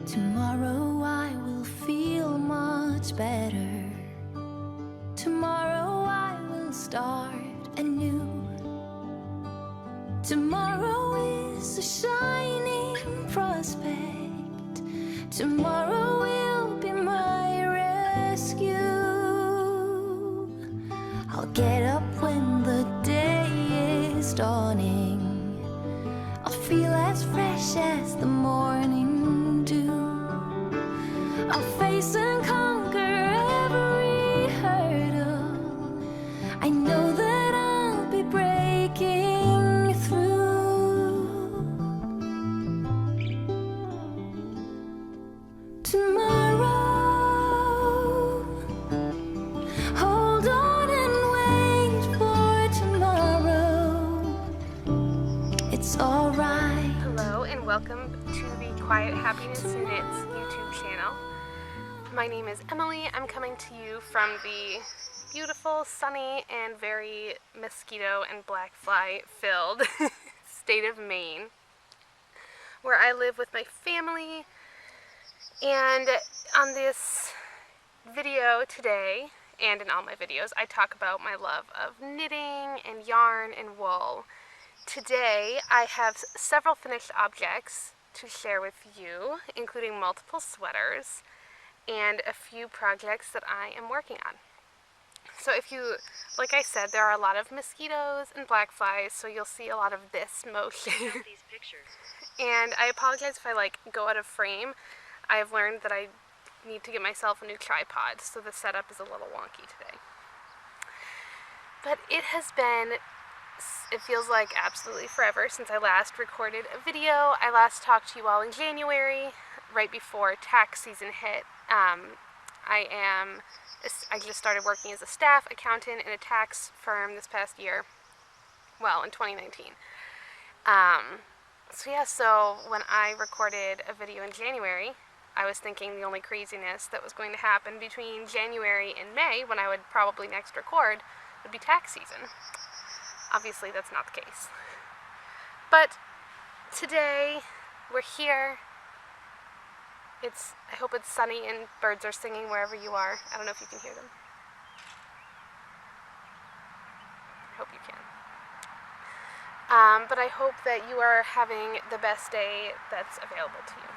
Tomorrow I will feel much better. Tomorrow I will start anew. Tomorrow is a shining prospect. Tomorrow will be my rescue. I'll get up when the day is dawning. I'll feel as fresh as the morning dew. I'll face and conquer every hurdle. I know that I'll be breaking through. Tomorrow, hold on and wait for tomorrow. It's alright. Hello and welcome to the Quiet Happiness Knits YouTube channel. My name is Emily. I'm coming to you from the beautiful, sunny, and very mosquito and black fly filled state of Maine, where I live with my family. And on this video today, and in all my videos, I talk about my love of knitting and yarn and wool. Today I have several finished objects to share with you, including multiple sweaters and a few projects that I am working on. So like I said, there are a lot of mosquitoes and black flies, so you'll see a lot of this motion. These pictures. And I apologize if I go out of frame. I have learned that I need to get myself a new tripod, so the setup is a little wonky today. But it feels like absolutely forever since I last recorded a video. I last talked to you all in January, right before tax season hit. I just started working as a staff accountant in a tax firm this past year. Well, in 2019. So when I recorded a video in January, I was thinking the only craziness that was going to happen between January and May, when I would probably next record, would be tax season. Obviously, that's not the case. But today, we're here. I hope it's sunny and birds are singing wherever you are. I don't know if you can hear them. I hope you can. But I hope that you are having the best day that's available to you.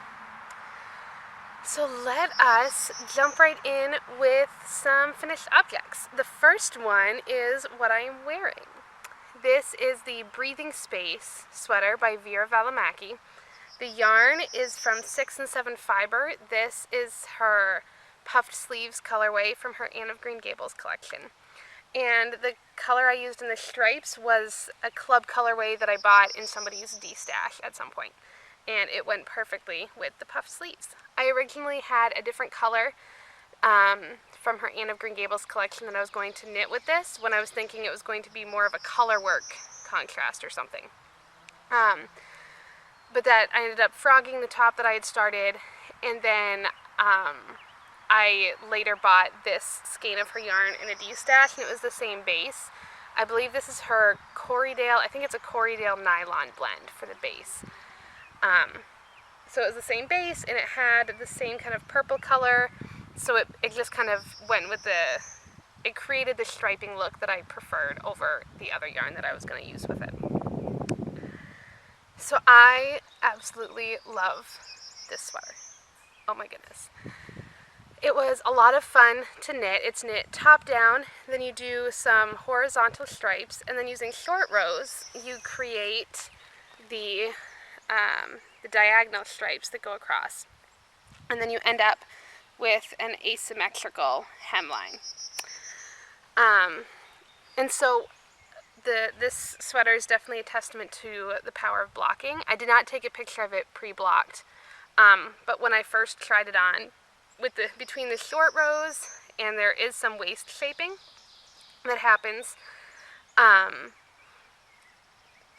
So let us jump right in with some finished objects. The first one is what I am wearing. This is the Breathing Space sweater by Veera Valimaki. The yarn is from 6 and 7 fiber. This is her puffed sleeves colorway from her Anne of Green Gables collection. And the color I used in the stripes was a club colorway that I bought in somebody's D-stash at some point. And it went perfectly with the puffed sleeves. I originally had a different color from her Anne of Green Gables collection that I was going to knit with this, when I was thinking it was going to be more of a color work contrast or something. But that I ended up frogging the top that I had started, and then I later bought this skein of her yarn in a D-stash, and it was the same base. I believe this is her Corriedale, I think it's a Corriedale nylon blend for the base. So it was the same base, and it had the same kind of purple color, so it just kind of went with it created the striping look that I preferred over the other yarn that I was going to use with it. So I absolutely love this sweater. Oh my goodness. It was a lot of fun to knit. It's knit top down, then you do some horizontal stripes, and then using short rows, you create the diagonal stripes that go across. And then you end up with an asymmetrical hemline. And so this sweater is definitely a testament to the power of blocking. I did not take a picture of it pre-blocked, but when I first tried it on, between the short rows, and there is some waist shaping that happens,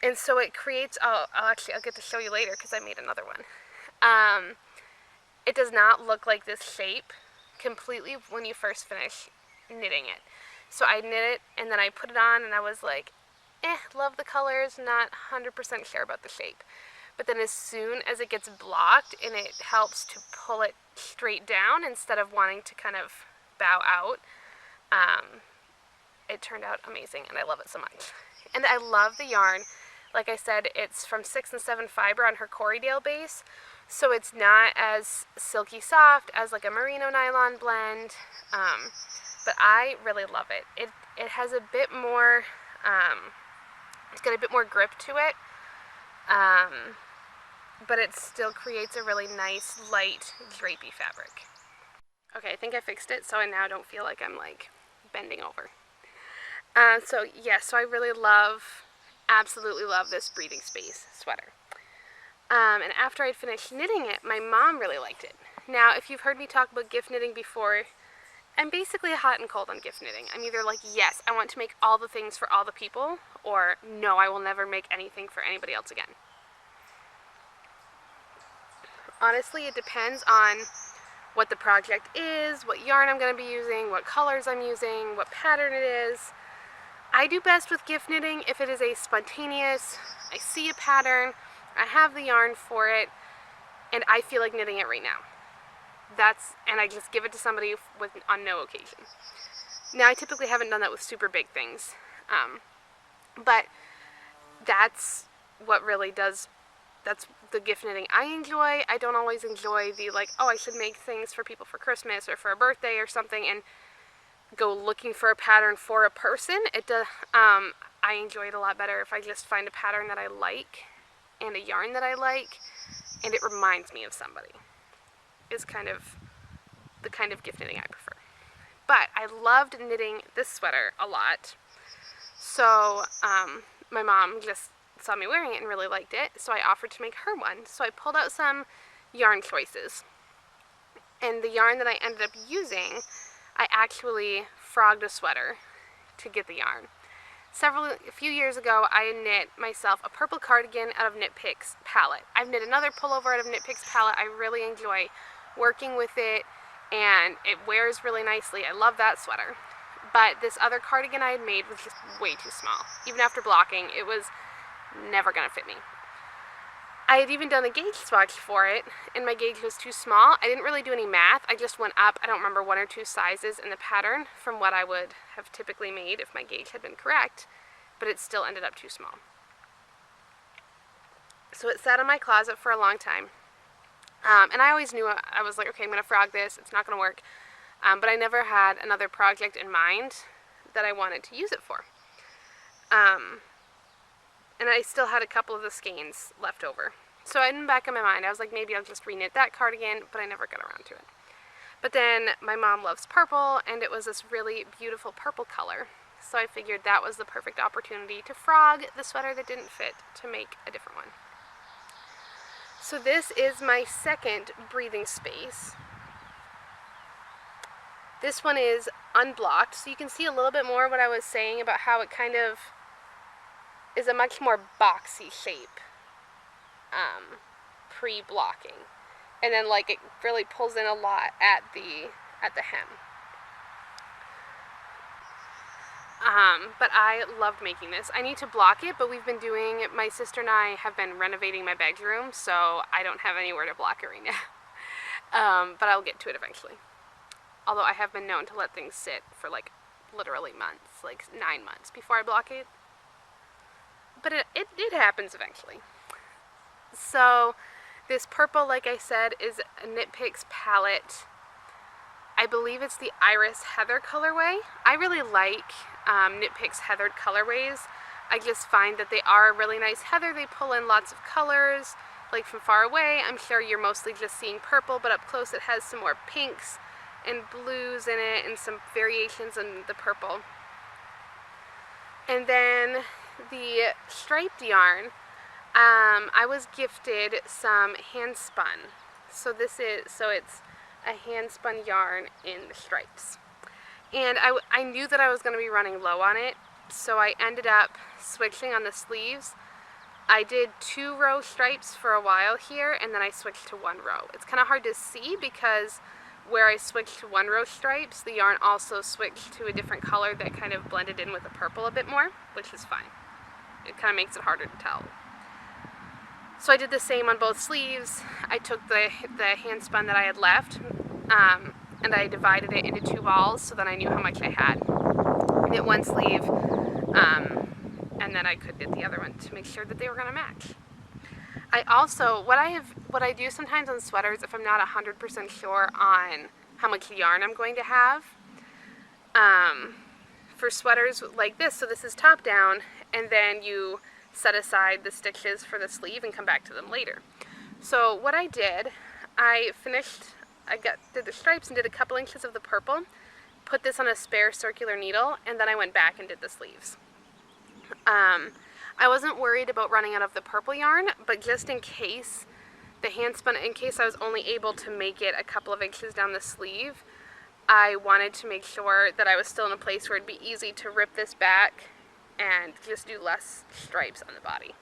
and so it creates, I'll get to show you later because I made another one. It does not look like this shape completely when you first finish knitting it. So I knit it, and then I put it on, and I was like, love the colors, not 100% sure about the shape. but then as soon as it gets blocked and it helps to pull it straight down instead of wanting to kind of bow out, it turned out amazing, and I love it so much. And I love the yarn. Like I said, it's from 6 and 7 fiber on her Corriedale base, so it's not as silky soft as like a merino nylon blend, but I really love it. It has a bit more, it's got a bit more grip to it, but it still creates a really nice, light, drapey fabric. Okay, I think I fixed it, so I now don't feel like I'm like bending over. So I really absolutely love this breathing space sweater. And after I'd finished knitting it, my mom really liked it. Now, if you've heard me talk about gift knitting before, I'm basically hot and cold on gift knitting. I'm either like, yes, I want to make all the things for all the people, or no, I will never make anything for anybody else again. Honestly, it depends on what the project is, what yarn I'm going to be using, what colors I'm using, what pattern it is. I do best with gift knitting if it is a spontaneous, I see a pattern, I have the yarn for it, and I feel like knitting it right now. And I just give it to somebody on no occasion. Now, I typically haven't done that with super big things, but that's what really does, that's the gift knitting I enjoy. I don't always enjoy the like, oh, I should make things for people for Christmas or for a birthday or something, and go looking for a pattern for a person. I enjoy it a lot better if I just find a pattern that I like and a yarn that I like, and it reminds me of somebody. Is kind of the kind of gift knitting I prefer. But I loved knitting this sweater a lot, so my mom just saw me wearing it and really liked it, so I offered to make her one. So I pulled out some yarn choices, and the yarn that I ended up using, I actually frogged a sweater to get the yarn. A few years ago, I knit myself a purple cardigan out of Knit Picks palette. I've knit another pullover out of Knit Picks palette. I really enjoy working with it, and it wears really nicely. I love that sweater. But this other cardigan I had made was just way too small. Even after blocking, it was never gonna fit me. I had even done a gauge swatch for it, and my gauge was too small. I didn't really do any math. I just went up, I don't remember, 1 or 2 sizes in the pattern from what I would have typically made if my gauge had been correct, but it still ended up too small. So it sat in my closet for a long time. And I always knew, I was like, okay, I'm going to frog this, it's not going to work. But I never had another project in mind that I wanted to use it for. And I still had a couple of the skeins left over. So in the back of my mind, I was like, maybe I'll just reknit that cardigan, but I never got around to it. But then my mom loves purple, and it was this really beautiful purple color. So I figured that was the perfect opportunity to frog the sweater that didn't fit to make a different one. So this is my second breathing space. This one is unblocked, so you can see a little bit more what I was saying about how it kind of is a much more boxy shape pre-blocking, and then like it really pulls in a lot at the hem. But I loved making this. I need to block it, but my sister and I have been renovating my bedroom, so I don't have anywhere to block it right now. But I'll get to it eventually. Although I have been known to let things sit for like literally months, like 9 months before I block it. But it happens eventually. So this purple, like I said, is a Knit Picks palette. I believe it's the Iris Heather colorway. I really like Knit Picks heathered colorways. I just find that they are a really nice heather. They pull in lots of colors. Like from far away, I'm sure you're mostly just seeing purple, but up close it has some more pinks and blues in it and some variations in the purple. And then the striped yarn, I was gifted some hand spun. So it's a hand spun yarn in the stripes. And I knew that I was going to be running low on it, so I ended up switching on the sleeves. I did 2-row stripes for a while here, and then I switched to 1 row. It's kind of hard to see because where I switched to 1-row stripes, the yarn also switched to a different color that kind of blended in with the purple a bit more, which is fine. It kind of makes it harder to tell. So I did the same on both sleeves. I took the hand spun that I had left, and I divided it into 2 balls so that I knew how much I had. Knit one sleeve, and then I could knit the other one to make sure that they were going to match. I also, what I do sometimes on sweaters, if I'm not 100% sure on how much yarn I'm going to have, for sweaters like this, so this is top down, and then you set aside the stitches for the sleeve and come back to them later. So what I did, did the stripes and did a couple inches of the purple, put this on a spare circular needle, and then I went back and did the sleeves. I wasn't worried about running out of the purple yarn, but just in case in case I was only able to make it a couple of inches down the sleeve, I wanted to make sure that I was still in a place where it'd be easy to rip this back and just do less stripes on the body.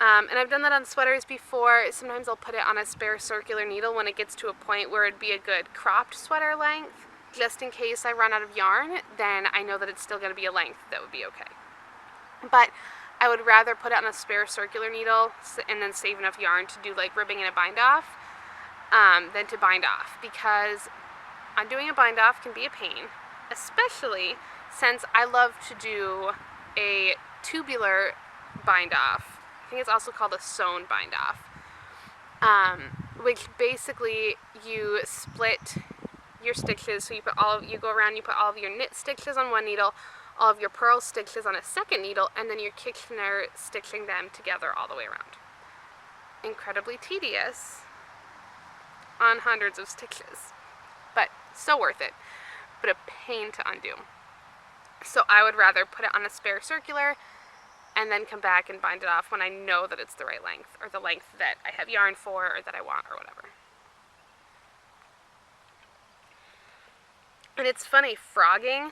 And I've done that on sweaters before. Sometimes I'll put it on a spare circular needle when it gets to a point where it'd be a good cropped sweater length. Just in case I run out of yarn, then I know that it's still going to be a length that would be okay. But I would rather put it on a spare circular needle and then save enough yarn to do like ribbing and a bind off than to bind off, because undoing a bind off can be a pain, especially since I love to do a tubular bind off. I think it's also called a sewn bind off, which basically you split your stitches, so you go around, you put all of your knit stitches on one needle, all of your purl stitches on a second needle, and then you're Kitchener stitching them together all the way around. Incredibly tedious on hundreds of stitches, but so worth it, but a pain to undo. So I would rather put it on a spare circular and then come back and bind it off when I know that it's the right length, or the length that I have yarn for, or that I want, or whatever. And it's funny, frogging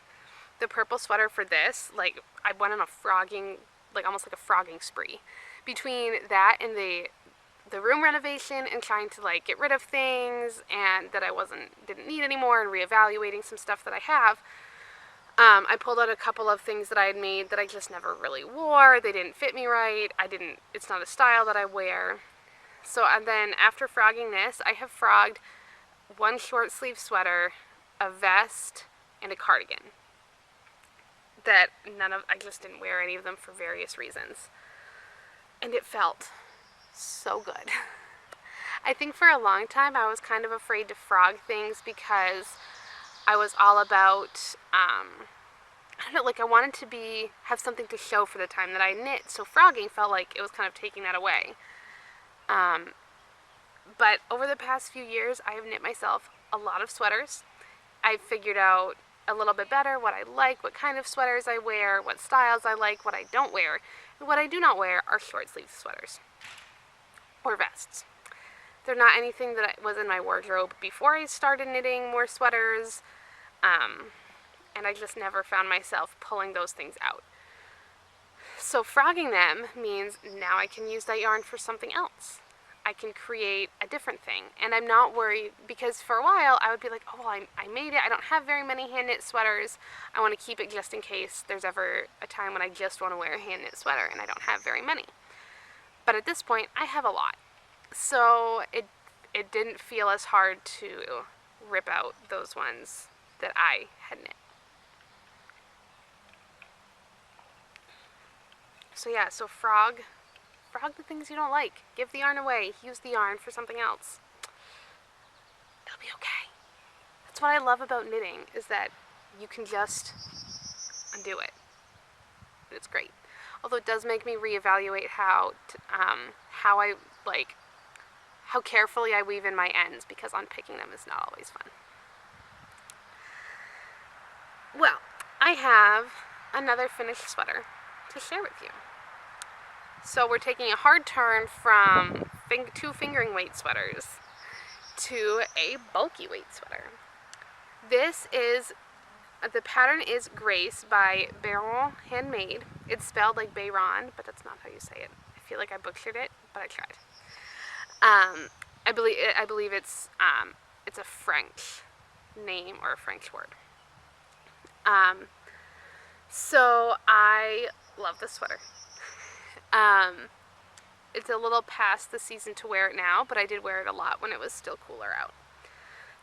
the purple sweater for this, like I went on a frogging, like almost like a frogging spree. Between that and the room renovation and trying to like get rid of things and that I didn't need anymore, and reevaluating some stuff that I have, I pulled out a couple of things that I had made that I just never really wore. They didn't fit me right. It's not a style that I wear. So, and then after frogging this, I have frogged one short sleeve sweater, a vest, and a cardigan. I just didn't wear any of them for various reasons. And it felt so good. I think for a long time I was kind of afraid to frog things because I was all about, I don't know, like I wanted to have something to show for the time that I knit, so frogging felt like it was kind of taking that away. But over the past few years, I have knit myself a lot of sweaters. I've figured out a little bit better what I like, what kind of sweaters I wear, what styles I like, what I don't wear. And what I do not wear are short sleeve sweaters or vests. They're not anything that was in my wardrobe before I started knitting more sweaters, and I just never found myself pulling those things out. So frogging them means now I can use that yarn for something else. I can create a different thing, and I'm not worried, because for a while I would be like, oh, well, I made it, I don't have very many hand knit sweaters, I want to keep it just in case there's ever a time when I just want to wear a hand knit sweater and I don't have very many. But at this point I have a lot, so it didn't feel as hard to rip out those ones that I had knit. So yeah, so frog the things you don't like. Give the yarn away. Use the yarn for something else. It'll be okay. That's what I love about knitting, is that you can just undo it. And it's great. Although it does make me reevaluate how carefully I weave in my ends, because unpicking them is not always fun. Well, I have another finished sweater to share with you. So we're taking a hard turn from 2 fingering weight sweaters to a bulky weight sweater. The pattern is Grace by Baron Handmade. It's spelled like Bayron, but that's not how you say it. I feel like I butchered it, but I tried. I believe it's a French name or a French word. So I love this sweater. it's a little past the season to wear it now, but I did wear it a lot when it was still cooler out.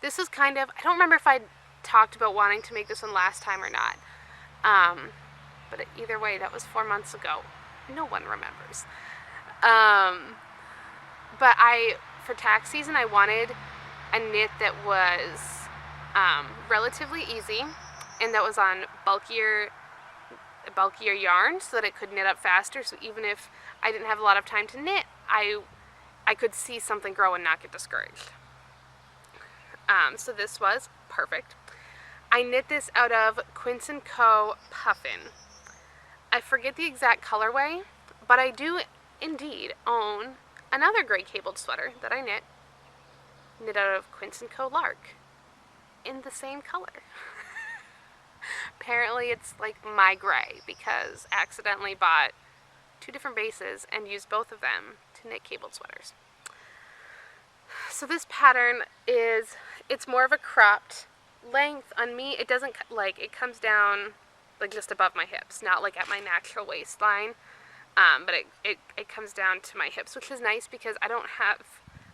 This is kind of, I don't remember if I talked about wanting to make this one last time or not. But either way, that was 4 months ago. No one remembers. But for tax season, I wanted a knit that was relatively easy and that was on bulkier yarn so that it could knit up faster. So even if I didn't have a lot of time to knit, I could see something grow and not get discouraged. So this was perfect. I knit this out of Quince & Co. Puffin. I forget the exact colorway, but I do indeed own another gray cabled sweater that I knit out of Quince & Co. Lark in the same color. Apparently it's like my gray because I accidentally bought 2 different bases and used both of them to knit cabled sweaters. So this pattern it's more of a cropped length on me. It doesn't it comes down like just above my hips, not like at my natural waistline, but it comes down to my hips, which is nice because I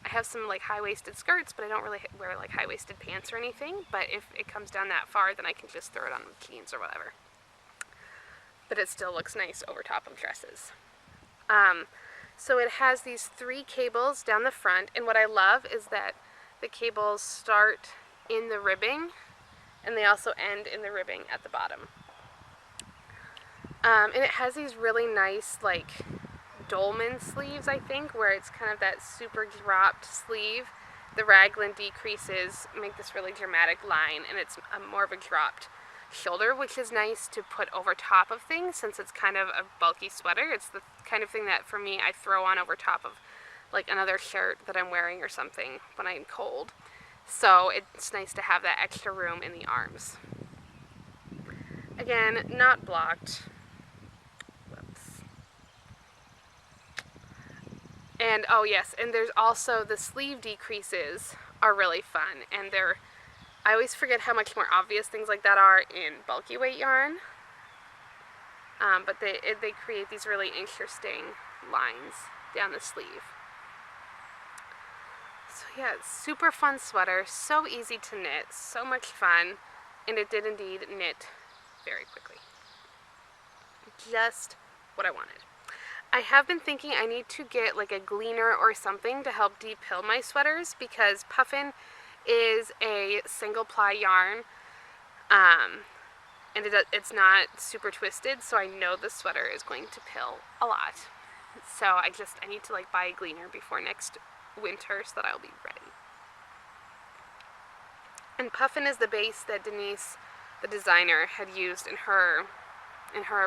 have some like high-waisted skirts, but I don't really wear like high-waisted pants or anything. But if it comes down that far, then I can just throw it on with jeans or whatever. But it still looks nice over top of dresses. So it has these 3 cables down the front, and what I love is that the cables start in the ribbing, and they also end in the ribbing at the bottom. And it has these really nice like dolman sleeves, I think, where it's kind of that super dropped sleeve. The raglan decreases, make this really dramatic line, and it's more of a dropped shoulder, which is nice to put over top of things since it's kind of a bulky sweater. It's the kind of thing that for me I throw on over top of like another shirt that I'm wearing or something when I'm cold. So it's nice to have that extra room in the arms. Again, not blocked. Whoops. And oh yes, and there's also the sleeve decreases are really fun, and I always forget how much more obvious things like that are in bulky weight yarn. But they create these really interesting lines down the sleeve. So yeah, it's super fun sweater, so easy to knit, so much fun, and it did indeed knit very quickly. Just what I wanted. I have been thinking I need to get like a gleaner or something to help de-pill my sweaters because Puffin is a single ply yarn, and it's not super twisted, so I know the sweater is going to pill a lot. So I need to like buy a gleaner before next winter so that I'll be ready. And Puffin is the base that Denise, the designer, had used in her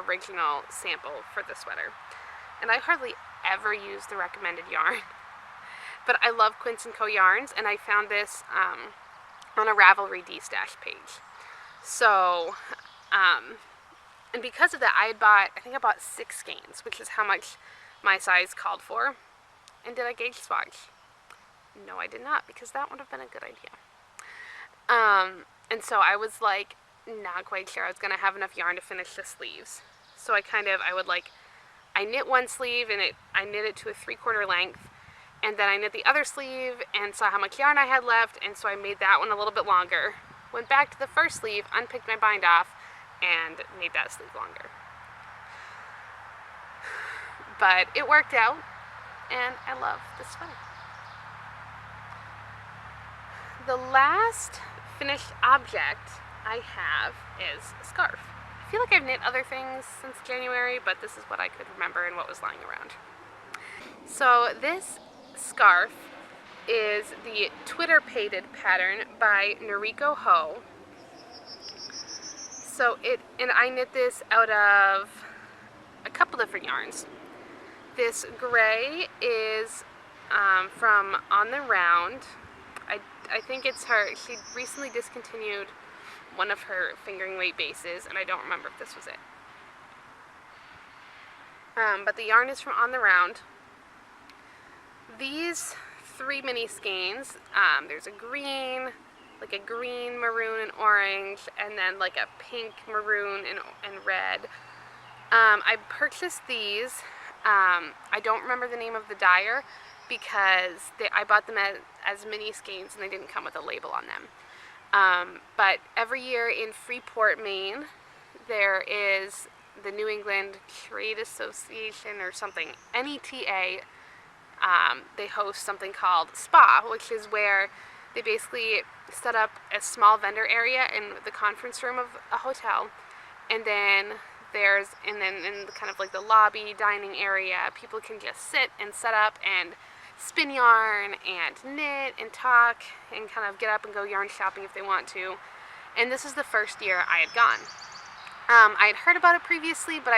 original sample for the sweater. And I hardly ever use the recommended yarn. But I love Quince & Co. yarns, and I found this on a Ravelry D-Stash page. So, and because of that, I think I bought 6 skeins, which is how much my size called for. And did I gauge swatch? No, I did not, because that would have been a good idea. And so I was like, not quite sure I was going to have enough yarn to finish the sleeves. So I knit one sleeve, and I knit it to a 3/4 length, and then I knit the other sleeve and saw how much yarn I had left, and so I made that one a little bit longer. Went back to the first sleeve, unpicked my bind off, and made that sleeve longer. But it worked out, and I love this sweater. The last finished object I have is a scarf. I feel like I've knit other things since January, but this is what I could remember and what was lying around. So this scarf is the Twitter pated pattern by Noriko Ho. So and I knit this out of a couple different yarns. This gray is from On the Round. I think it's her. She recently discontinued one of her fingering weight bases, and I don't remember if this was it. But the yarn is from On the Round. These 3 mini skeins, there's a green, like a green, maroon, and orange, and then like a pink, maroon, and red. I purchased these I don't remember the name of the dyer because I bought them as mini skeins and they didn't come with a label on them. But every year in Freeport, Maine, there is the New England Trade Association or something, NETA. They host something called SPA, which is where they basically set up a small vendor area in the conference room of a hotel, and then in kind of like the lobby dining area, people can just sit and set up and spin yarn and knit and talk and kind of get up and go yarn shopping if they want to. And this is the first year I had gone. I had heard about it previously, but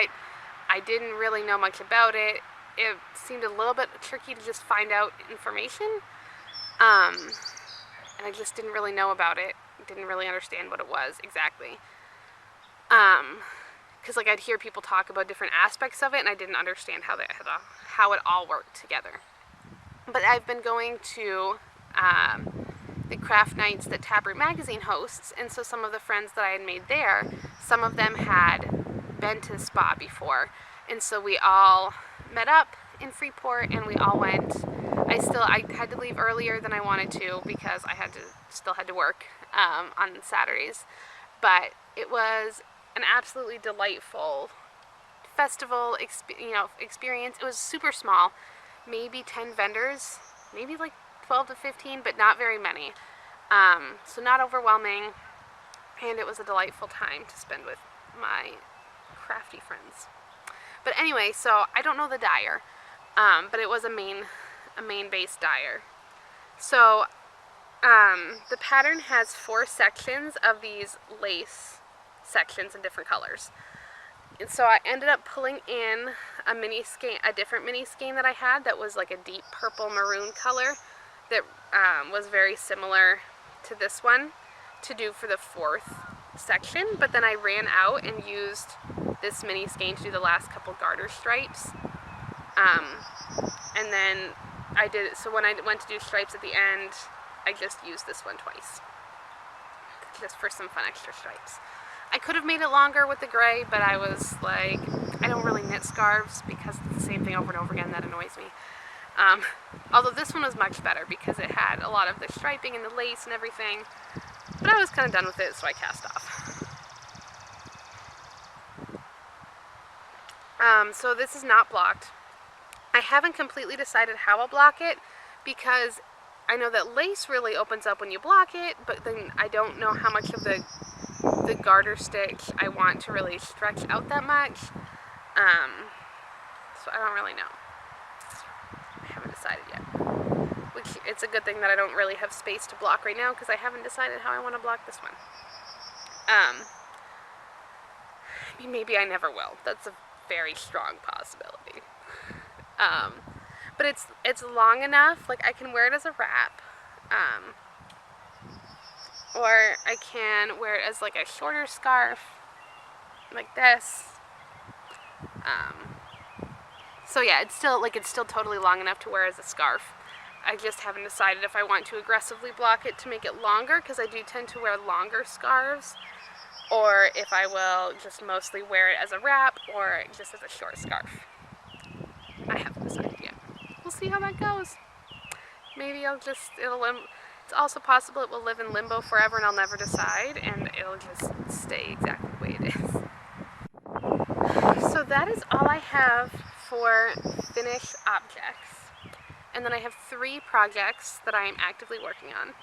I didn't really know much about it. It seemed a little bit tricky to just find out information, and I just didn't really know about it. Didn't really understand what it was exactly. Because like I'd hear people talk about different aspects of it, and I didn't understand how it all worked together. But I've been going to the craft nights that Taproot Magazine hosts, and so some of the friends that I had made there, some of them had been to SPA before, and so we all met up in Freeport and we all went. I had to leave earlier than I wanted to because I still had to work on Saturdays, but it was an absolutely delightful festival experience. It was super small, maybe 10 vendors, maybe like 12 to 15, but not very many. So not overwhelming, and it was a delightful time to spend with my crafty friends. But anyway, so I don't know the dyer, but it was a Maine-based dyer. So the pattern has 4 sections of these lace sections in different colors. And so I ended up pulling in a different mini skein that I had that was like a deep purple maroon color that was very similar to this one to do for the 4th section, but then I ran out and used this mini skein to do the last couple garter stripes. And then I did it, so when I went to do stripes at the end, I just used this one twice, just for some fun extra stripes. I could have made it longer with the gray, but I was like, I don't really knit scarves because it's the same thing over and over again. That annoys me. Although this one was much better because it had a lot of the striping and the lace and everything, but I was kind of done with it, so I cast off. So this is not blocked. I haven't completely decided how I'll block it because I know that lace really opens up when you block it, but then I don't know how much of the garter stitch I want to really stretch out that much. So I don't really know. I haven't decided yet. Which, it's a good thing that I don't really have space to block right now because I haven't decided how I want to block this one. Maybe I never will. That's a very strong possibility. But it's long enough, like I can wear it as a wrap, or I can wear it as like a shorter scarf, like this. So yeah, it's still totally long enough to wear as a scarf. I just haven't decided if I want to aggressively block it to make it longer, because I do tend to wear longer scarves, or if I will just mostly wear it as a wrap or just as a short scarf. I haven't decided yet. We'll see how that goes. Maybe it's also possible it will live in limbo forever and I'll never decide, and it'll just stay exactly the way it is. So that is all I have for finished objects. And then I have 3 projects that I am actively working on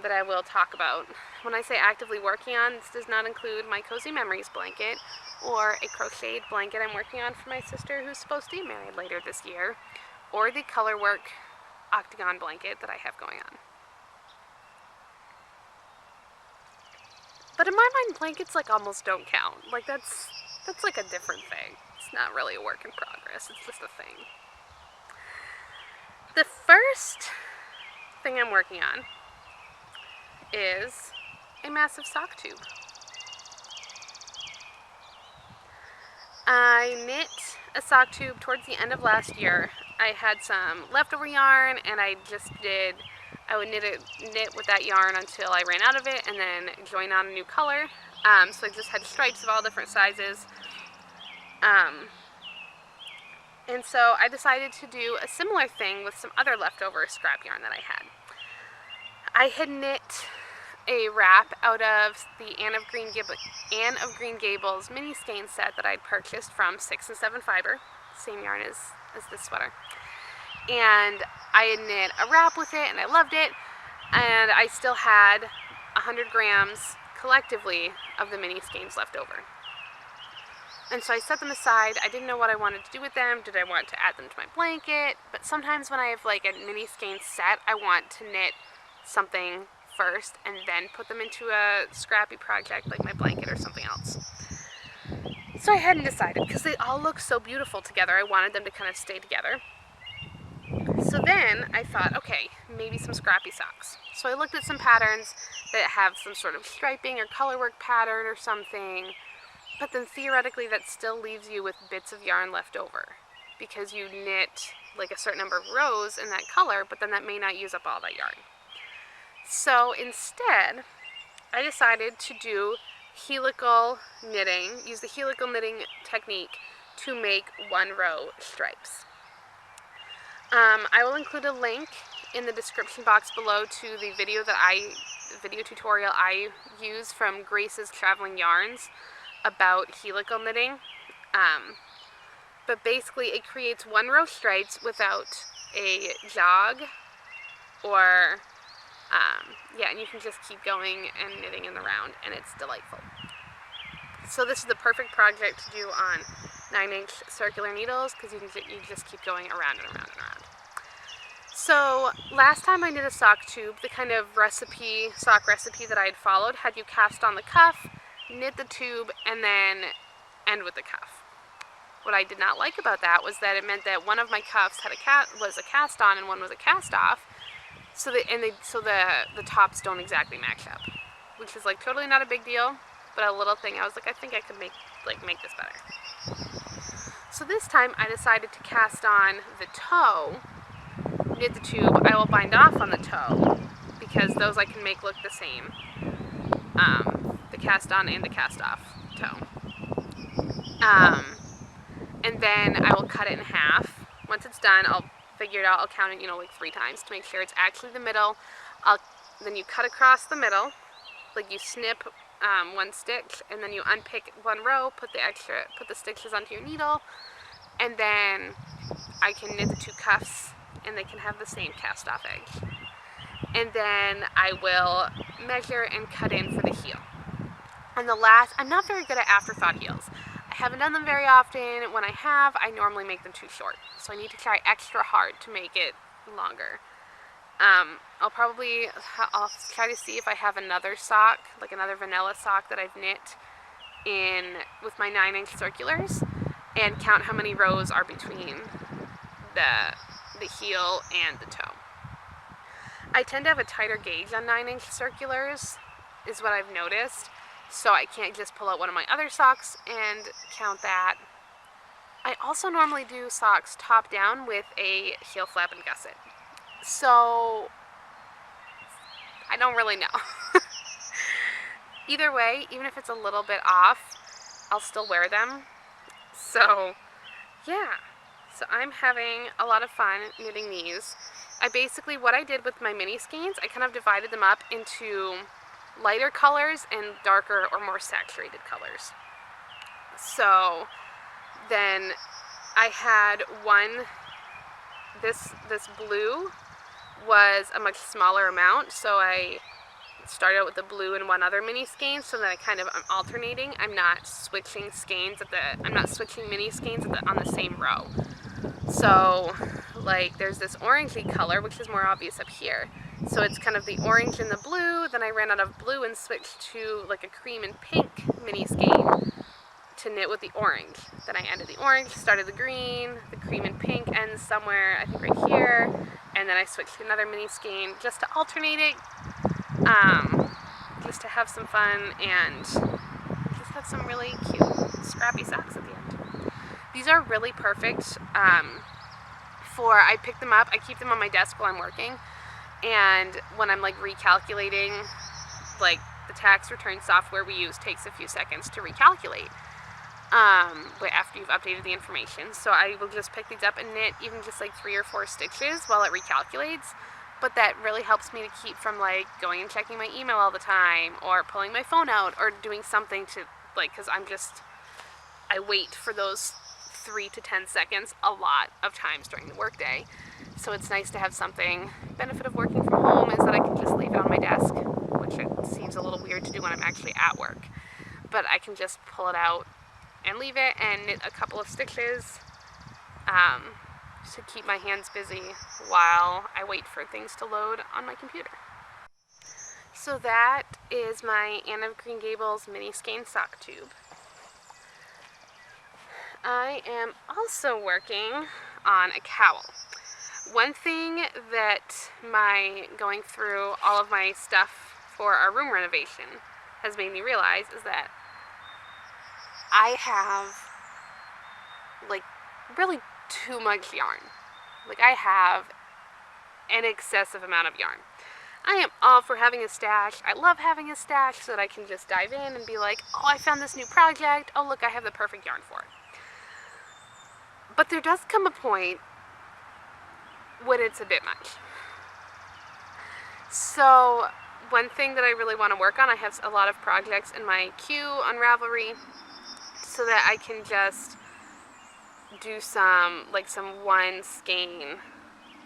that I will talk about. When I say actively working on, this does not include my Cozy Memories blanket or a crocheted blanket I'm working on for my sister who's supposed to be married later this year, or the colorwork octagon blanket that I have going on. But in my mind, blankets like almost don't count. Like that's like a different thing. It's not really a work in progress, it's just a thing. The first thing I'm working on is a massive sock tube. I knit a sock tube towards the end of last year. I had some leftover yarn, and I would knit with that yarn until I ran out of it, and then join on a new color. So I just had stripes of all different sizes. And so I decided to do a similar thing with some other leftover scrap yarn that I had. I had knit a wrap out of the Anne of Green Gables mini skein set that I'd purchased from 6 and 7 Fiber, same yarn as this sweater. And I had knit a wrap with it, and I loved it, and I still had 100 grams collectively of the mini skeins left over. And so I set them aside. I didn't know what I wanted to do with them. Did I want to add them to my blanket? But sometimes when I have like a mini skein set, I want to knit something first and then put them into a scrappy project like my blanket or something else. So I hadn't decided because they all look so beautiful together. I wanted them to kind of stay together. So then I thought, okay, maybe some scrappy socks. So I looked at some patterns that have some sort of striping or colorwork pattern or something, but then theoretically that still leaves you with bits of yarn left over because you knit like a certain number of rows in that color, but then that may not use up all that yarn. So instead, I decided to do helical knitting, use the helical knitting technique to make one row stripes. I will include a link in the description box below to the video tutorial I use from Grace's Traveling Yarns about helical knitting. But basically it creates one row stripes without a jog or and you can just keep going and knitting in the round, and it's delightful. So this is the perfect project to do on 9-inch circular needles because you just keep going around and around and around. So last time I knit a sock tube, the kind of sock recipe that I had followed had you cast on the cuff, knit the tube, and then end with the cuff. What I did not like about that was that it meant that one of my cuffs was a cast on and one was a cast off. So the tops don't exactly match up, which is like totally not a big deal, but a little thing I was like, I think I could make this better. So this time I decided to cast on the toe, knit the tube. I will bind off on the toe because those I can make look the same, the cast on and the cast off toe. And then I will cut it in half. Once it's done, I'll figure it out. I'll count it, like 3 times to make sure it's actually the middle. Then you cut across the middle, like you snip one stitch, and then you unpick one row, put the stitches onto your needle, and then I can knit the 2 cuffs, and they can have the same cast off edge. And then I will measure and cut in for the heel. And I'm not very good at afterthought heels. I haven't done them very often. When I have, I normally make them too short. So I need to try extra hard to make it longer. I'll try to see if I have another sock, like another vanilla sock that I've knit with my 9-inch circulars, and count how many rows are between the heel and the toe. I tend to have a tighter gauge on 9-inch circulars, is what I've noticed. So I can't just pull out one of my other socks and count that. I also normally do socks top down with a heel flap and gusset. So I don't really know. Either way, even if it's a little bit off, I'll still wear them. So yeah, so I'm having a lot of fun knitting these. What I did with my mini skeins, I kind of divided them up into lighter colors and darker or more saturated colors. So then I had this blue was a much smaller amount, so I started out with the blue and one other mini skein, so that I'm alternating. I'm not switching mini skeins on the same row. So like there's this orangey color, which is more obvious up here. So it's kind of the orange and the blue. Then I ran out of blue and switched to like a cream and pink mini skein to knit with the orange. Then I ended the orange, started the cream and pink ends somewhere, I think right here. And then I switched to another mini skein just to alternate it, just to have some fun and just have some really cute scrappy socks at the end. These are really perfect I pick them up, I keep them on my desk while I'm working. And when I'm like recalculating, like the tax return software we use takes a few seconds to recalculate. but after you've updated the information. So I will just pick these up and knit even just like 3 or 4 stitches while it recalculates. But that really helps me to keep from like going and checking my email all the time, or pulling my phone out, or doing something to like, because I wait for those 3 to 10 seconds a lot of times during the workday. So it's nice to have something. Benefit of working from home is that I can just leave it on my desk, which it seems a little weird to do when I'm actually at work. But I can just pull it out and leave it and knit a couple of stitches to keep my hands busy while I wait for things to load on my computer. So that is my Anne of Green Gables mini skein sock tube. I am also working on a cowl. One thing that my going through all of my stuff for our room renovation has made me realize is that I have like really too much yarn. Like I have an excessive amount of yarn. I am all for having a stash. I love having a stash so that I can just dive in and be like, oh, I found this new project. Oh, look, I have the perfect yarn for it. But there does come a point when it's a bit much. So one thing that I really want to work on, I have a lot of projects in my queue on Ravelry so that I can just do some one skein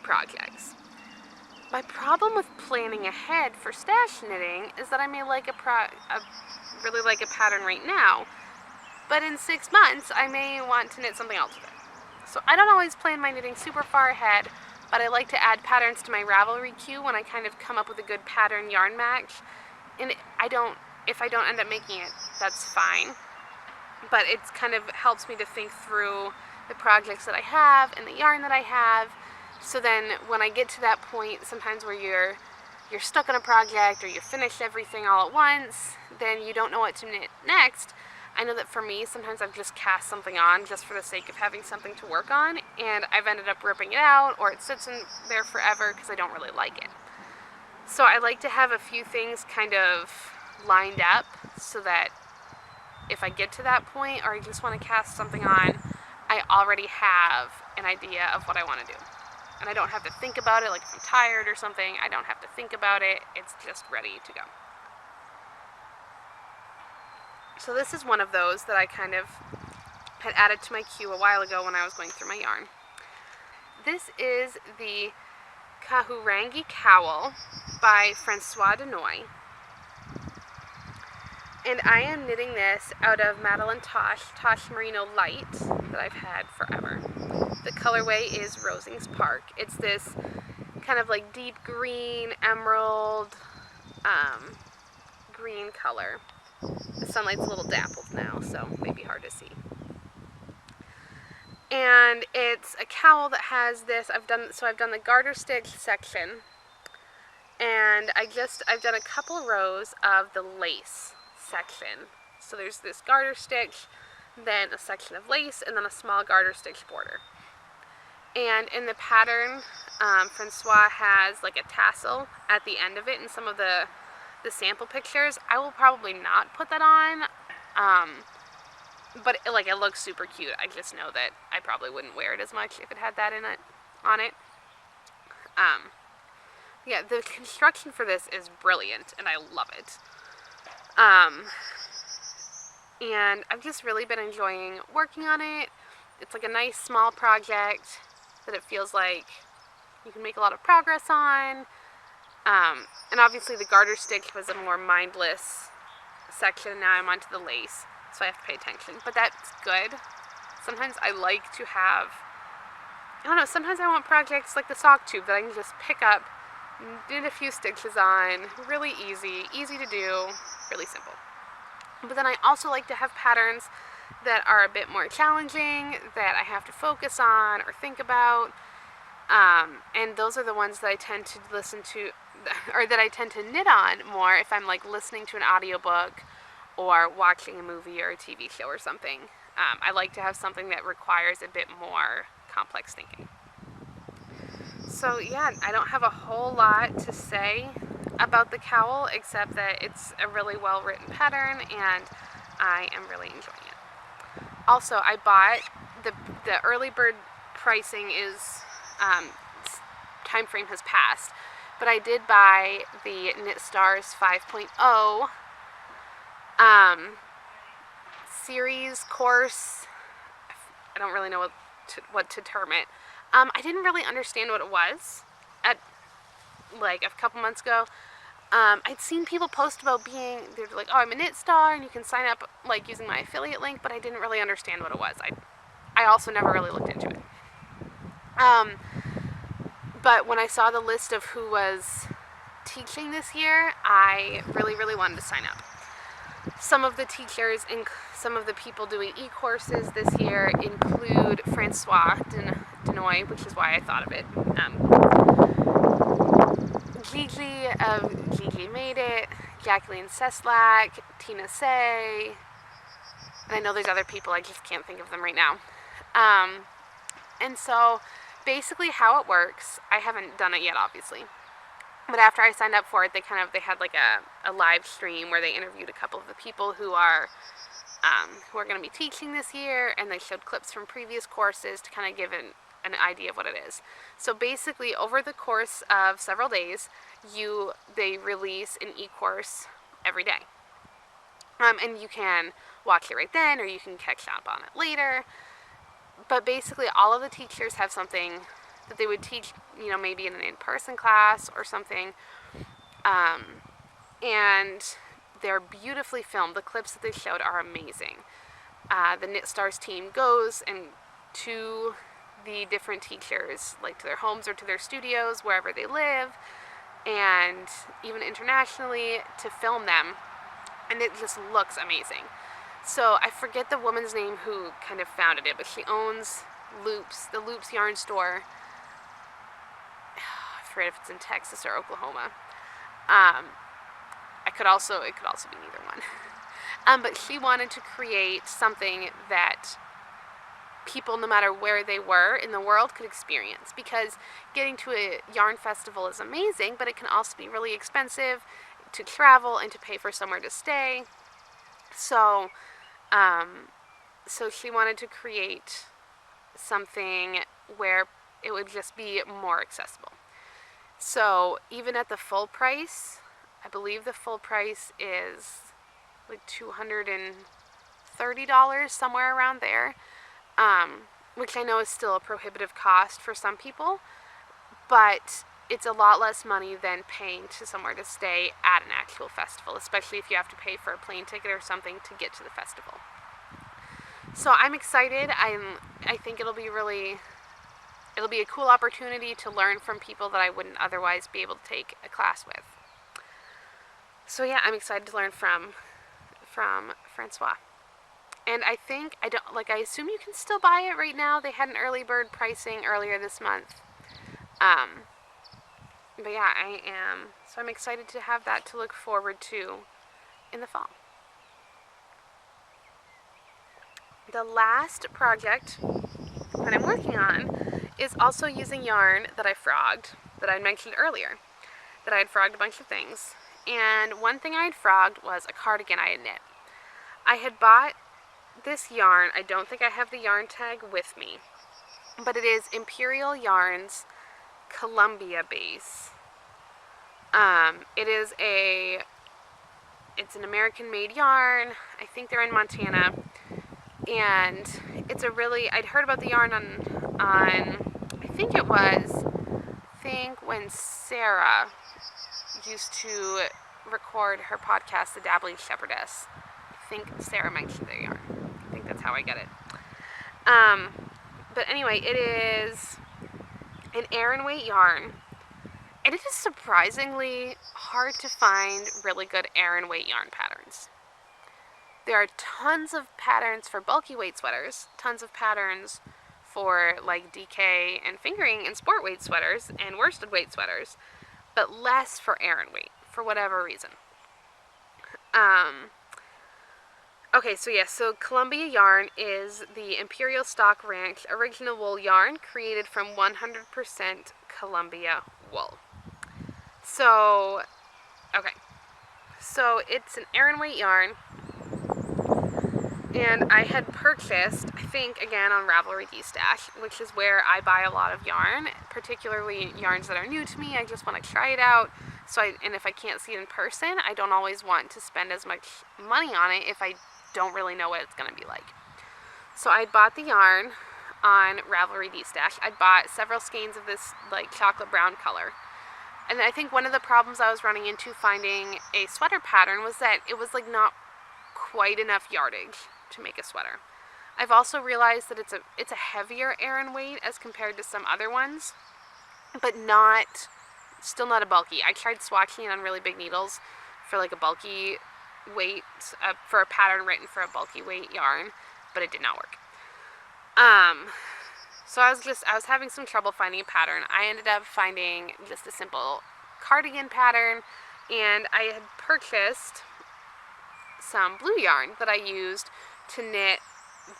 projects. My problem with planning ahead for stash knitting is that I may like really like a pattern right now, but in 6 months I may want to knit something else with it. So I don't always plan my knitting super far ahead, but I like to add patterns to my Ravelry queue when I kind of come up with a good pattern yarn match. And if I don't end up making it, that's fine. But it kind of helps me to think through the projects that I have and the yarn that I have. So then when I get to that point, sometimes where you're stuck on a project or you finish everything all at once, then you don't know what to knit next. I know that for me, sometimes I've just cast something on just for the sake of having something to work on, and I've ended up ripping it out, or it sits in there forever because I don't really like it. So I like to have a few things kind of lined up so that if I get to that point, or I just want to cast something on, I already have an idea of what I want to do. And I don't have to think about it, like if I'm tired or something, I don't have to think about it, it's just ready to go. So this is one of those that I kind of had added to my queue a while ago when I was going through my yarn. This is the Caju Rangi cowl by Francois Denoy. And I am knitting this out of Madeline Tosh Merino Light that I've had forever. The colorway is Rosings Park. It's this kind of like deep green, emerald, green color. The sunlight's a little dappled now, so it may be hard to see. And it's a cowl that has this, I've done the garter stitch section, and I've done a couple rows of the lace section. So there's this garter stitch, then a section of lace, and then a small garter stitch border. And in the pattern, Francois has like a tassel at the end of it in some of the sample pictures. I will probably not put that on, but it looks super cute. I just know that I probably wouldn't wear it as much if it had that on it. Yeah, the construction for this is brilliant, and I love it. And I've just really been enjoying working on it. It's like a nice small project that it feels like you can make a lot of progress on. And obviously the garter stitch was a more mindless section. Now I'm onto the lace, so I have to pay attention. But that's good. Sometimes I like to have, I don't know, sometimes I want projects like the sock tube that I can just pick up, knit a few stitches on, really easy to do, really simple. But then I also like to have patterns that are a bit more challenging, that I have to focus on or think about. And those are the ones that I tend to listen to, or that I tend to knit on more if I'm like listening to an audiobook or watching a movie or a TV show or something. I like to have something that requires a bit more complex thinking. So yeah, I don't have a whole lot to say about the cowl except that it's a really well written pattern and I am really enjoying it. Also, I bought the early bird pricing is time frame has passed, but I did buy the Knit Stars 5.0 series course. I don't really know what to term it. I didn't really understand what it was at like a couple months ago. I'd seen people post about they're like, oh, I'm a Knit Star and you can sign up like using my affiliate link, but I didn't really understand what it was. I also never really looked into it. But when I saw the list of who was teaching this year, I really, really wanted to sign up. Some of the teachers and some of the people doing e-courses this year include Francois Denoy, which is why I thought of it. Gigi Made It, Jacqueline Seslak, Tina Say, and I know there's other people, I just can't think of them right now. And so basically how it works, I haven't done it yet obviously, but after I signed up for it, they had like a live stream where they interviewed a couple of the people who are going to be teaching this year, and they showed clips from previous courses to kind of give an idea of what it is. So basically, over the course of several days, they release an e-course every day. And you can watch it right then, or you can catch up on it later. But basically, all of the teachers have something that they would teach, maybe in an in-person class or something. And they're beautifully filmed. The clips that they showed are amazing. The Knit Stars team goes to the different teachers, like to their homes or to their studios, wherever they live, and even internationally, to film them. And it just looks amazing. So I forget the woman's name who kind of founded it, but she owns the Loops yarn store. I forget if it's in Texas or Oklahoma. It could also be neither one. But she wanted to create something that people, no matter where they were in the world, could experience, because getting to a yarn festival is amazing, but it can also be really expensive to travel and to pay for somewhere to stay. So she wanted to create something where it would just be more accessible. So even at the full price, I believe the full price is like $230, somewhere around there, which I know is still a prohibitive cost for some people, but it's a lot less money than paying to somewhere to stay at an actual festival, especially if you have to pay for a plane ticket or something to get to the festival. So I'm excited. I think it'll be a cool opportunity to learn from people that I wouldn't otherwise be able to take a class with. So yeah, I'm excited to learn from Francois. And I assume you can still buy it right now. They had an early bird pricing earlier this month. But yeah, so I'm excited to have that to look forward to in the fall. The last project that I'm working on is also using yarn that I frogged, that I mentioned earlier, that I had frogged a bunch of things. And one thing I had frogged was a cardigan I had knit. I had bought this yarn. I don't think I have the yarn tag with me, but it is Imperial Yarns Columbia base. It's an American-made yarn. I think they're in Montana, and I'd heard about the yarn on I think when Sarah used to record her podcast, The Dabbling Shepherdess. I think Sarah mentioned the yarn. I think that's how I get it. But anyway, it is an Aran weight yarn, and it is surprisingly hard to find really good Aran weight yarn patterns. There are tons of patterns for bulky weight sweaters, tons of patterns for like DK and fingering and sport weight sweaters and worsted weight sweaters, but less for Aran weight, for whatever reason. Okay, so Columbia yarn is the Imperial Stock Ranch original wool yarn created from 100% Columbia wool. So it's an Aran weight yarn, And I had purchased, I think, again on Ravelry D-Stash, which is where I buy a lot of yarn, particularly yarns that are new to me. I just want to try it out. And if I can't see it in person, I don't always want to spend as much money on it if I don't really know what it's going to be like. So I bought the yarn on Ravelry D-Stash. I bought several skeins of this like chocolate brown color. And I think one of the problems I was running into finding a sweater pattern was that it was like not quite enough yardage to make a sweater. I've also realized that it's a heavier Aran weight as compared to some other ones, but still not a bulky. I tried swatching it on really big needles for like a bulky weight, for a pattern written for a bulky weight yarn, but it did not work. So I was having some trouble finding a pattern. I ended up finding just a simple cardigan pattern, and I had purchased some blue yarn that I used to knit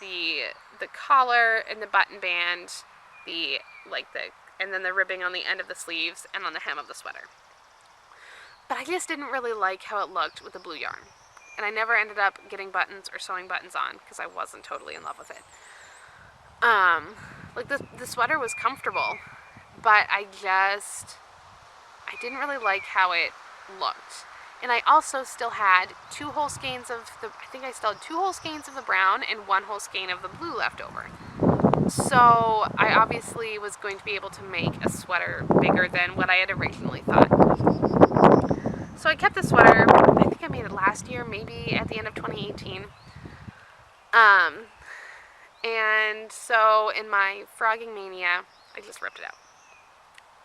the collar and the button band, and then the ribbing on the end of the sleeves and on the hem of the sweater. But I just didn't really like how it looked with the blue yarn, and I never ended up getting buttons or sewing buttons on because I wasn't totally in love with it. Like the sweater was comfortable, but I didn't really like how it looked. And I also still had I still had 2 whole skeins of the brown and 1 whole skein of the blue left over. So I obviously was going to be able to make a sweater bigger than what I had originally thought. So I kept the sweater. I think I made it last year, maybe at the end of 2018. And so in my frogging mania, I just ripped it out.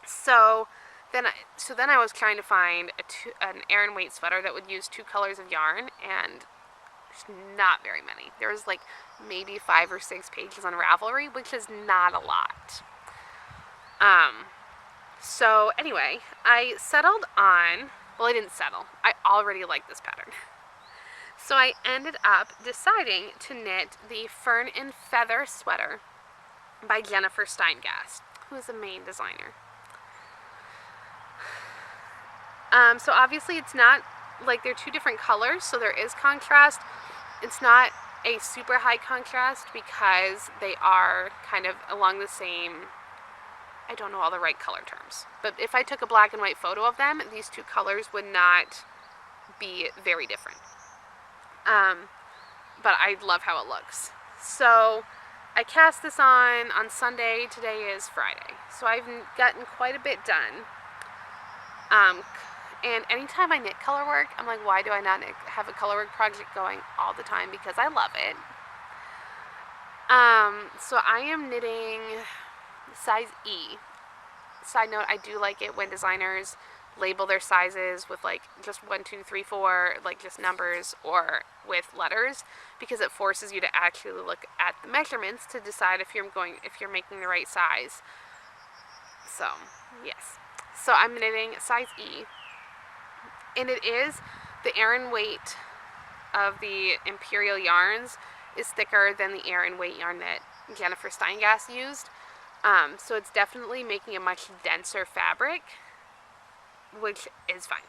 So then I was trying to find an Aran weight sweater that would use 2 colors of yarn, and there's not very many. There was like maybe 5 or 6 pages on Ravelry, which is not a lot. So anyway, I settled on, well, I didn't settle. I already liked this pattern. So I ended up deciding to knit the Fern and Feather sweater by Jennifer Steingast, who is the main designer. So obviously it's not, like, they're 2 different colors, so there is contrast. It's not a super high contrast because they are kind of along the same, I don't know all the right color terms, but if I took a black and white photo of them, these 2 colors would not be very different. But I love how it looks. So I cast this on Sunday. Today is Friday. So I've gotten quite a bit done. And anytime I knit color work, I'm like, why do I not have a color work project going all the time? Because I love it. So I am knitting size E. Side note, I do like it when designers label their sizes with like just 1, 2, 3, 4, like just numbers, or with letters, because it forces you to actually look at the measurements to decide if you're making the right size. So yes, so I'm knitting size E, and it is the Aran weight of the Imperial yarns is thicker than the Aran weight yarn that Jennifer Steingast used. So it's definitely making a much denser fabric, which is fine.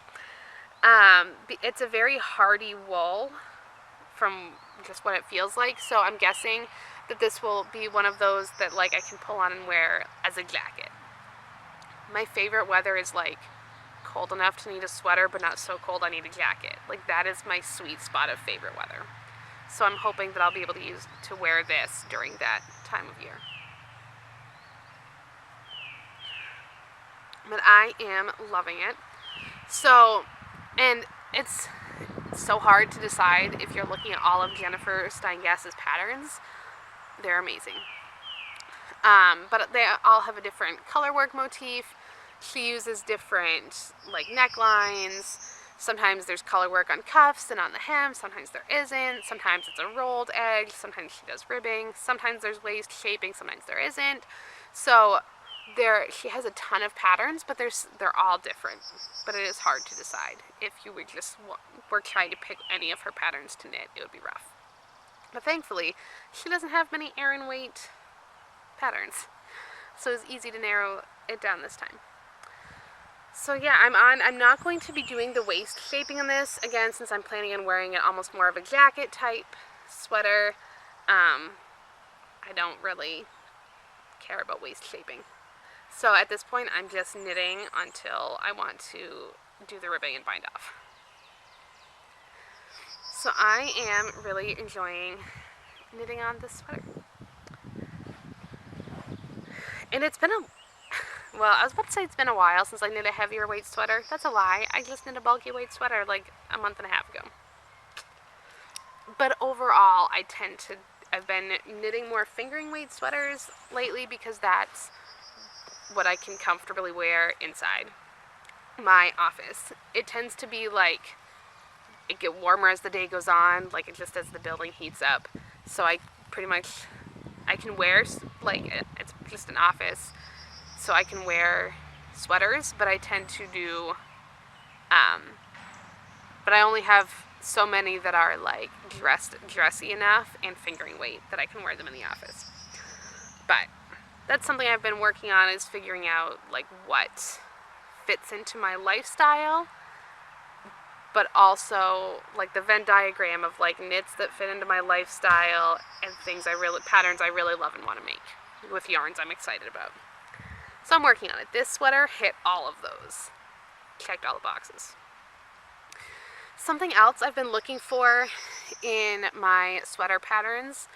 It's a very hardy wool from just what it feels like, so I'm guessing that this will be one of those that like I can pull on and wear as a jacket. My favorite weather is like cold enough to need a sweater, but not so cold I need a jacket. Like that is my sweet spot of favorite weather. So I'm hoping that I'll be able to wear this during that time of year. But I am loving it. So, and it's so hard to decide if you're looking at all of Jennifer Steingast's patterns. They're amazing. But they all have a different color work motif. She uses different like necklines. Sometimes there's color work on cuffs and on the hem. Sometimes there isn't. Sometimes it's a rolled edge. Sometimes she does ribbing. Sometimes there's laced shaping. Sometimes there isn't. So she has a ton of patterns, but they're all different. But it is hard to decide. If you were trying to pick any of her patterns to knit, it would be rough. But thankfully, she doesn't have many Aran weight patterns, so it's easy to narrow it down this time. So yeah, I'm not going to be doing the waist shaping on this again, since I'm planning on wearing it almost more of a jacket type sweater. I don't really care about waist shaping. So at this point, I'm just knitting until I want to do the ribbing and bind off. So I am really enjoying knitting on this sweater. And it's been well, I was about to say it's been a while since I knit a heavier weight sweater. That's a lie. I just knit a bulky weight sweater like a month and a half ago. But overall, I've been knitting more fingering weight sweaters lately because that's what I can comfortably wear inside my office. It tends to be like, it get warmer as the day goes on, like it just as the building heats up. So I can wear, like, it's just an office, so I can wear sweaters, but I tend to do, but I only have so many that are like dressy enough and fingering weight that I can wear them in the office. But that's something I've been working on, is figuring out like what fits into my lifestyle, but also like the Venn diagram of like knits that fit into my lifestyle and patterns I really love and want to make with yarns I'm excited about. So I'm working on it. This sweater hit all of those. Checked all the boxes. Something else I've been looking for in my sweater patterns,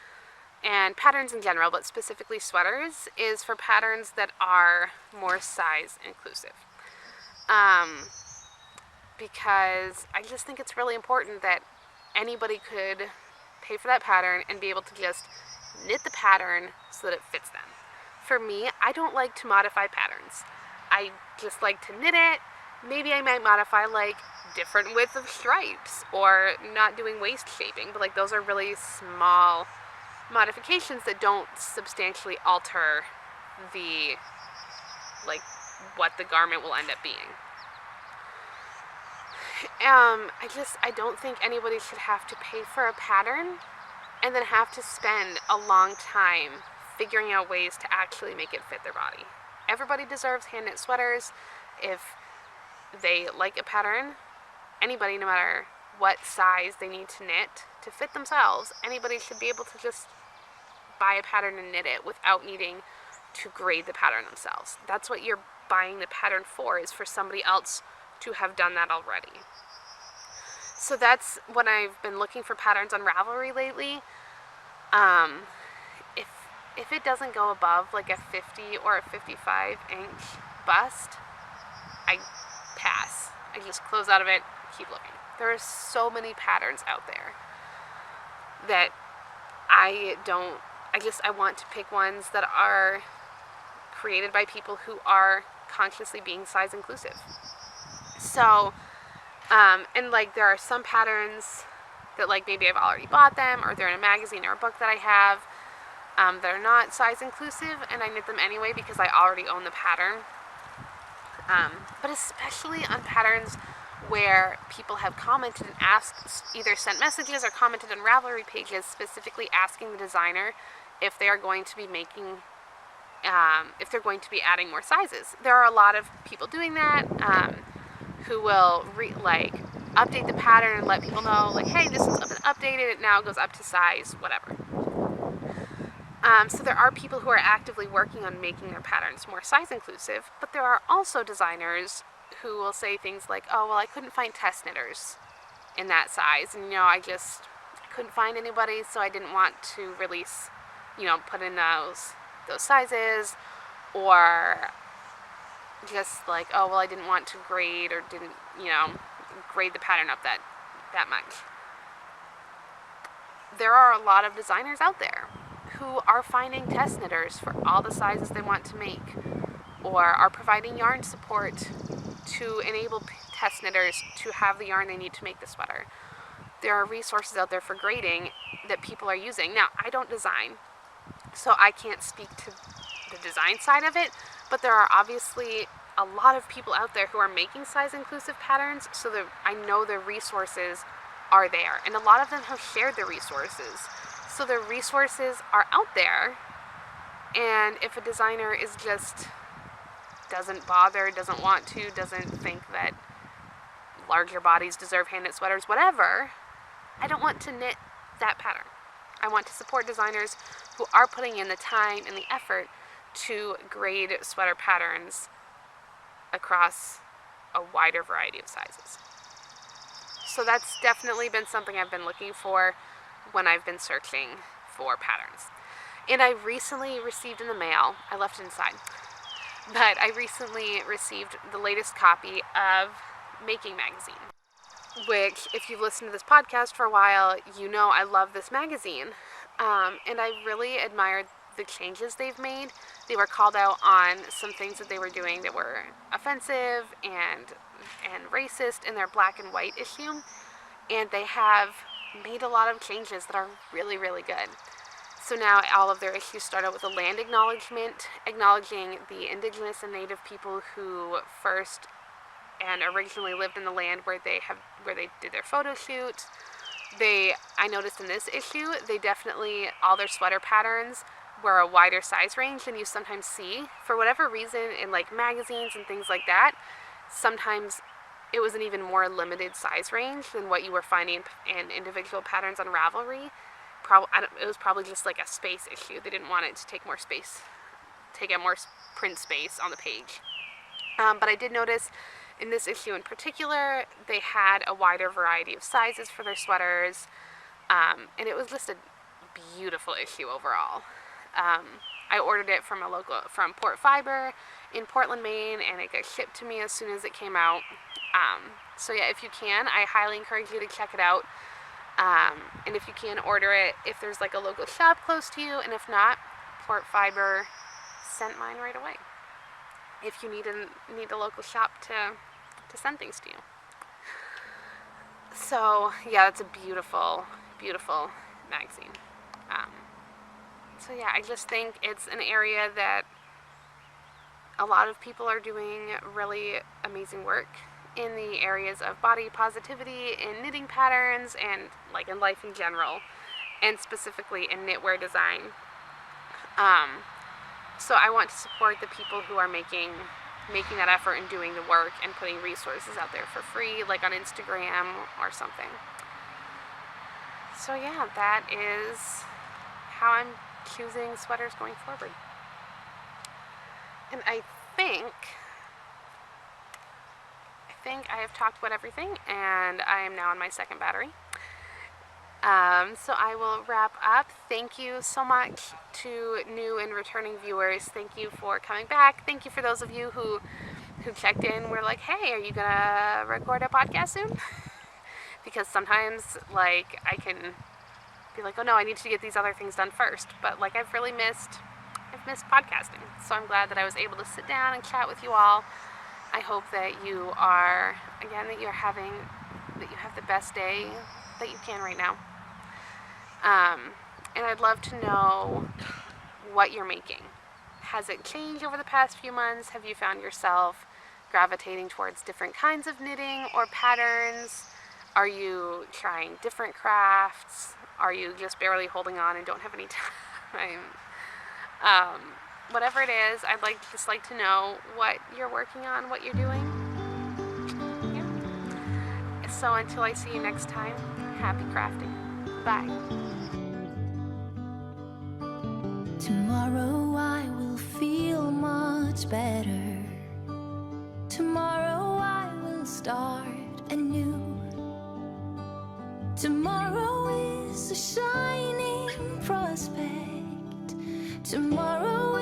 and patterns in general, but specifically sweaters, is for patterns that are more size inclusive. Because I just think it's really important that anybody could pay for that pattern and be able to just knit the pattern so that it fits them. For me, I don't like to modify patterns. I just like to knit it. Maybe I might modify like different width of stripes or not doing waist shaping, but like those are really small modifications that don't substantially alter the, like, what the garment will end up being. I don't think anybody should have to pay for a pattern and then have to spend a long time figuring out ways to actually make it fit their body. Everybody deserves hand knit sweaters. If they like a pattern, anybody, no matter what size they need to knit to fit themselves, anybody should be able to just buy a pattern and knit it without needing to grade the pattern themselves. That's what you're buying the pattern for, is for somebody else to have done that already. So that's when I've been looking for patterns on Ravelry lately. If it doesn't go above like a 50 or a 55 inch bust, I pass. I just close out of it, keep looking. There are so many patterns out there that I want to pick ones that are created by people who are consciously being size inclusive. So, and like there are some patterns that like maybe I've already bought them, or they're in a magazine or a book that I have, that are not size inclusive, and I knit them anyway because I already own the pattern. But especially on patterns where people have commented and asked, either sent messages or commented on Ravelry pages specifically asking the designer if they are going to be making, if they're going to be adding more sizes. There are a lot of people doing that, who will update the pattern and let people know, like, hey, this has been updated, it now goes up to size whatever. So there are people who are actively working on making their patterns more size inclusive, but there are also designers who will say things like, oh, well, I couldn't find test knitters in that size, and I couldn't find anybody, so I didn't want to release, put in those sizes, or just like, oh, well, I didn't want to grade, or didn't, grade the pattern up that much. There are a lot of designers out there who are finding test knitters for all the sizes they want to make, or are providing yarn support to enable test knitters to have the yarn they need to make the sweater. There are resources out there for grading that people are using. Now, I don't design, so I can't speak to the design side of it, but there are obviously a lot of people out there who are making size inclusive patterns, so that I know the resources are there, and a lot of them have shared the resources. So the resources are out there, and if a designer doesn't bother, doesn't want to, doesn't think that larger bodies deserve hand knit sweaters, whatever, I don't want to knit that pattern. I want to support designers who are putting in the time and the effort to grade sweater patterns across a wider variety of sizes. So that's definitely been something I've been looking for when I've been searching for patterns. And I recently received in the mail, I left it inside, but I recently received the latest copy of Making Magazine, which, if you've listened to this podcast for a while, you know I love this magazine. And I really admired the changes they've made. They were called out on some things that they were doing that were offensive and racist in their black and white issue. And they have made a lot of changes that are really, really good. So now all of their issues start out with a land acknowledgement, acknowledging the indigenous and native people who first and originally lived in the land where they did their photo shoot. I noticed in this issue, they definitely, all their sweater patterns were a wider size range than you sometimes see. For whatever reason, in like magazines and things like that, sometimes it was an even more limited size range than what you were finding in individual patterns on Ravelry. It was probably just like a space issue. They didn't want it to take more space, take up more print space on the page. But I did notice in this issue in particular, they had a wider variety of sizes for their sweaters, and it was just a beautiful issue overall. I ordered it from Port Fiber in Portland, Maine, and it got shipped to me as soon as it came out. So yeah, if you can, I highly encourage you to check it out. And if you can, order it if there's like a local shop close to you, and if not, Port Fiber sent mine right away. If you need a local shop to send things to you. So yeah, that's a beautiful, beautiful magazine. So yeah, I just think it's an area that a lot of people are doing really amazing work in the areas of body positivity, in knitting patterns, and like in life in general, and specifically in knitwear design. So I want to support the people who are making that effort and doing the work and putting resources out there for free, like on Instagram or something. So yeah, that is how I'm choosing sweaters going forward. And I think I have talked about everything, and I am now on my second battery. So I will wrap up. Thank you so much to new and returning viewers. Thank you for coming back. Thank you for those of you who checked in. We're like, hey, are you gonna record a podcast soon? Because sometimes, like, I can be like, oh no, I need to get these other things done first. But like, I've missed podcasting. So I'm glad that I was able to sit down and chat with you all. I hope that you are, again, that you have the best day that you can right now. And I'd love to know what you're making. Has it changed over the past few months? Have you found yourself gravitating towards different kinds of knitting or patterns? Are you trying different crafts? Are you just barely holding on and don't have any time? Whatever it is, I'd just like to know what you're working on, what you're doing. Yeah. So until I see you next time, happy crafting. Bye. Tomorrow I will feel much better. Tomorrow I will start anew. Tomorrow is a shining prospect. Tomorrow